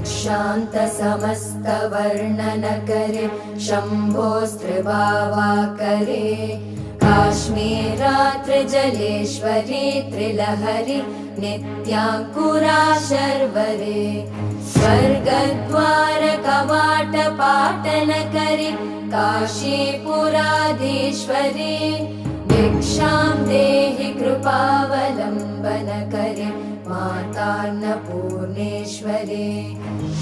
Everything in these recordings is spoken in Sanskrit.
दीक्षान्त समस्तवर्णनकरे शम्भोस्त्रिभावाकरे काश्मीरात्रिजलेश्वरी त्रिलहरी नित्याङ्कुरा शर्वरे स्वर्गद्वार कवाटपाटनकरी काशीपुराधीश्वरी भिक्षां देहि कृपावलम्बनकरे मातान्नपूर्णेश्वरी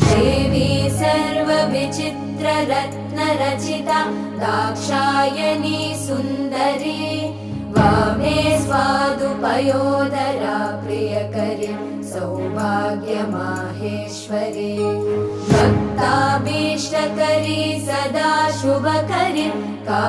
देवी सर्वविचित्ररत्नरचिता दाक्षायणी सुन्दरी वामे स्वादुपयोदरा प्रियकरी सौभाग्यमाहेश्वरी भक्ताभीष्टकरी सदा शुभकरी